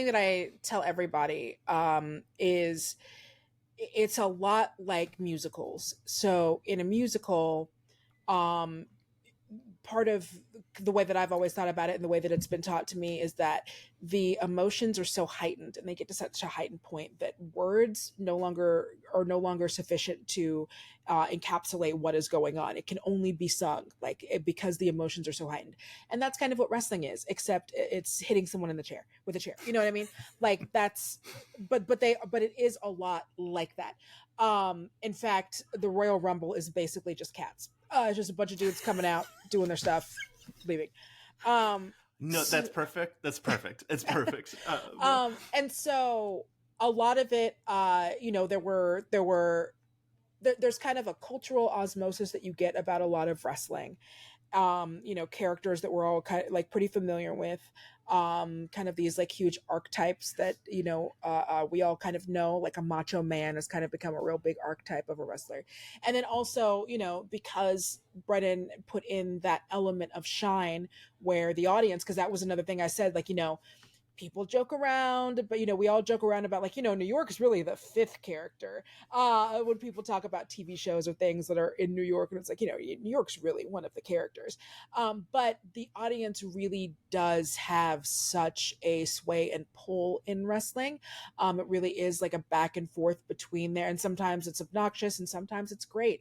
thing that I tell everybody is it's a lot like musicals. So in a musical, um, part of the way that I've always thought about it and the way that it's been taught to me is that the emotions are so heightened and they get to such a heightened point that words no longer sufficient to encapsulate what is going on. It can only be sung because the emotions are so heightened. And that's kind of what wrestling is, except it's hitting someone in the chair with a chair. You know what I mean? Like that's but it is a lot like that. In fact, the Royal Rumble is basically just cats. It's just a bunch of dudes coming out, doing their stuff, leaving. Um, No, that's perfect. That's perfect. It's perfect. and so a lot of it, there's kind of a cultural osmosis that you get about a lot of wrestling. Characters that we're all kind of like pretty familiar with, kind of these like huge archetypes that we all kind of know. Like a macho man has kind of become a real big archetype of a wrestler, and then also because Brennan put in that element of shine where the audience, because that was another thing I said, like people joke around, but we all joke around about like New York is really the fifth character when people talk about TV shows or things that are in New York, and it's like New York's really one of the characters. But the audience really does have such a sway and pull in wrestling. It really is like a back and forth between there, and sometimes it's obnoxious and sometimes it's great.